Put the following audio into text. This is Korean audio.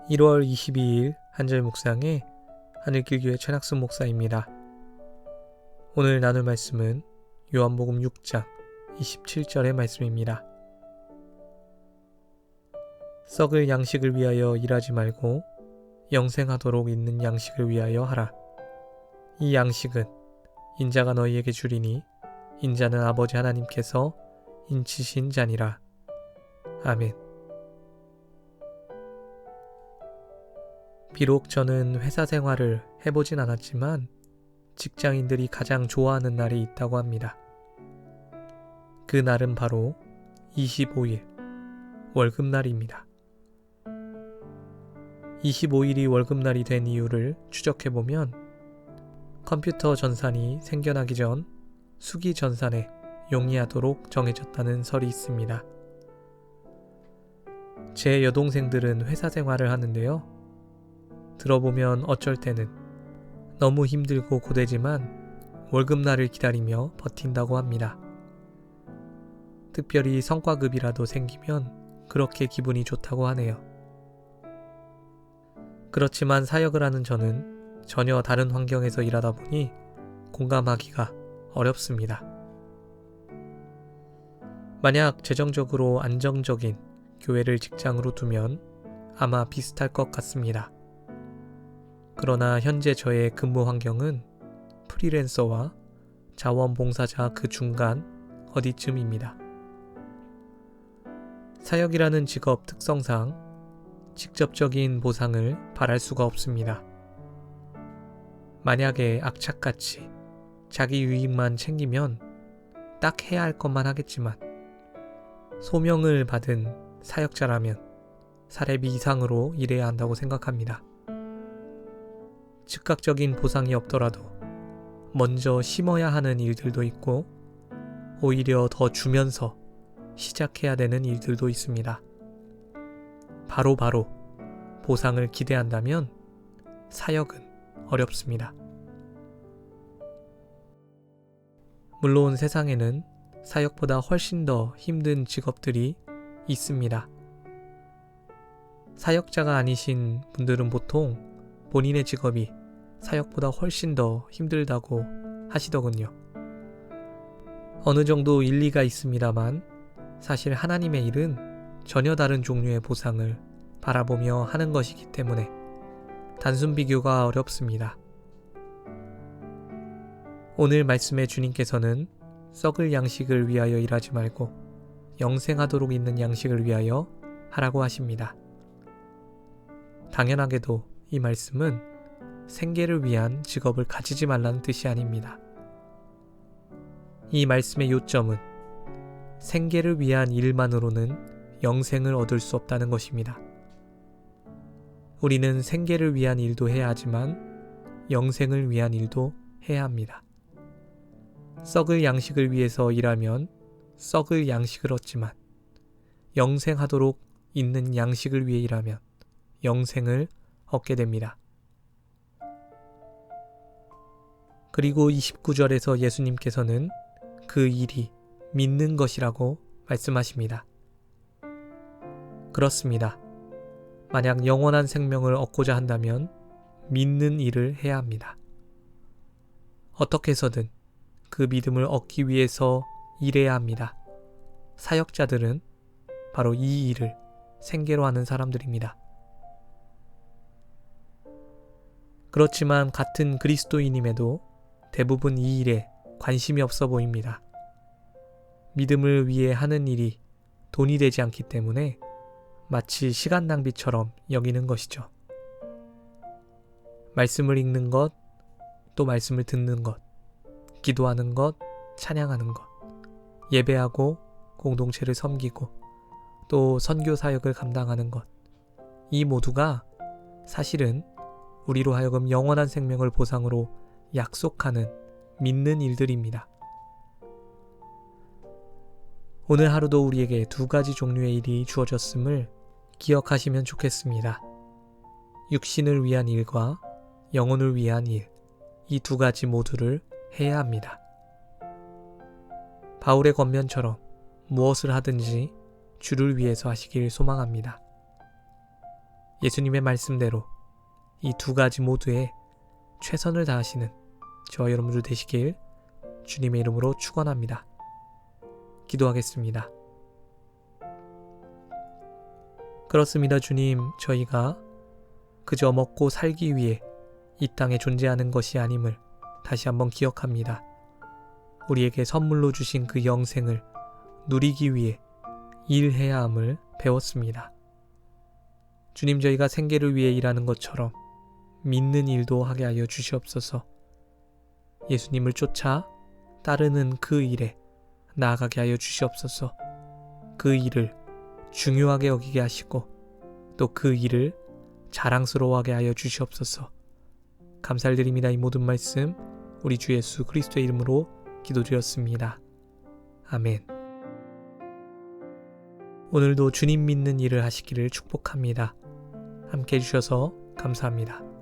1월 22일 한절 묵상의 하늘길교회 최낙순 목사입니다. 오늘 나눌 말씀은 요한복음 6장 27절의 말씀입니다. 썩을 양식을 위하여 일하지 말고 영생하도록 있는 양식을 위하여 하라. 이 양식은 인자가 너희에게 주리니 인자는 아버지 하나님께서 인치신 자니라. 아멘. 비록 저는 회사 생활을 해보진 않았지만 직장인들이 가장 좋아하는 날이 있다고 합니다. 그 날은 바로 25일 월급날입니다. 25일이 월급날이 된 이유를 추적해보면 컴퓨터 전산이 생겨나기 전 수기 전산에 용이하도록 정해졌다는 설이 있습니다. 제 여동생들은 회사 생활을 하는데요. 들어보면 어쩔 때는 너무 힘들고 고되지만 월급날을 기다리며 버틴다고 합니다. 특별히 성과급이라도 생기면 그렇게 기분이 좋다고 하네요. 그렇지만 사역을 하는 저는 전혀 다른 환경에서 일하다 보니 공감하기가 어렵습니다. 만약 재정적으로 안정적인 교회를 직장으로 두면 아마 비슷할 것 같습니다. 그러나 현재 저의 근무 환경은 프리랜서와 자원봉사자 그 중간 어디쯤입니다. 사역이라는 직업 특성상 직접적인 보상을 바랄 수가 없습니다. 만약에 악착같이 자기 유익만 챙기면 딱 해야 할 것만 하겠지만 소명을 받은 사역자라면 사례비 이상으로 일해야 한다고 생각합니다. 즉각적인 보상이 없더라도 먼저 심어야 하는 일들도 있고 오히려 더 주면서 시작해야 되는 일들도 있습니다. 바로 보상을 기대한다면 사역은 어렵습니다. 물론 세상에는 사역보다 훨씬 더 힘든 직업들이 있습니다. 사역자가 아니신 분들은 보통 본인의 직업이 사역보다 훨씬 더 힘들다고 하시더군요. 어느 정도 일리가 있습니다만 사실 하나님의 일은 전혀 다른 종류의 보상을 바라보며 하는 것이기 때문에 단순 비교가 어렵습니다. 오늘 말씀의 주님께서는 썩을 양식을 위하여 일하지 말고 영생하도록 있는 양식을 위하여 하라고 하십니다. 당연하게도 이 말씀은 생계를 위한 직업을 가지지 말라는 뜻이 아닙니다. 이 말씀의 요점은 생계를 위한 일만으로는 영생을 얻을 수 없다는 것입니다. 우리는 생계를 위한 일도 해야 하지만 영생을 위한 일도 해야 합니다. 썩을 양식을 위해서 일하면 썩을 양식을 얻지만 영생하도록 있는 양식을 위해 일하면 영생을 얻게 됩니다. 그리고 29절에서 예수님께서는 그 일이 믿는 것이라고 말씀하십니다. 그렇습니다. 만약 영원한 생명을 얻고자 한다면 믿는 일을 해야 합니다. 어떻게 해서든 그 믿음을 얻기 위해서 일해야 합니다. 사역자들은 바로 이 일을 생계로 하는 사람들입니다. 그렇지만 같은 그리스도인임에도 대부분 이 일에 관심이 없어 보입니다. 믿음을 위해 하는 일이 돈이 되지 않기 때문에 마치 시간 낭비처럼 여기는 것이죠. 말씀을 읽는 것, 또 말씀을 듣는 것, 기도하는 것, 찬양하는 것, 예배하고 공동체를 섬기고 또 선교 사역을 감당하는 것, 이 모두가 사실은 우리로 하여금 영원한 생명을 보상으로 약속하는 믿는 일들입니다. 오늘 하루도 우리에게 두 가지 종류의 일이 주어졌음을 기억하시면 좋겠습니다. 육신을 위한 일과 영혼을 위한 일, 이 두 가지 모두를 해야 합니다. 바울의 권면처럼 무엇을 하든지 주를 위해서 하시길 소망합니다. 예수님의 말씀대로 이 두 가지 모두에 최선을 다하시는 저와 여러분들 되시길 주님의 이름으로 축원합니다. 기도하겠습니다. 그렇습니다. 주님, 저희가 그저 먹고 살기 위해 이 땅에 존재하는 것이 아님을 다시 한번 기억합니다. 우리에게 선물로 주신 그 영생을 누리기 위해 일해야 함을 배웠습니다. 주님, 저희가 생계를 위해 일하는 것처럼 믿는 일도 하게 하여 주시옵소서. 예수님을 쫓아 따르는 그 일에 나아가게 하여 주시옵소서. 그 일을 중요하게 여기게 하시고 또 그 일을 자랑스러워하게 하여 주시옵소서. 감사를 드립니다. 이 모든 말씀 우리 주 예수 그리스도의 이름으로 기도드렸습니다. 아멘. 오늘도 주님 믿는 일을 하시기를 축복합니다. 함께 해주셔서 감사합니다.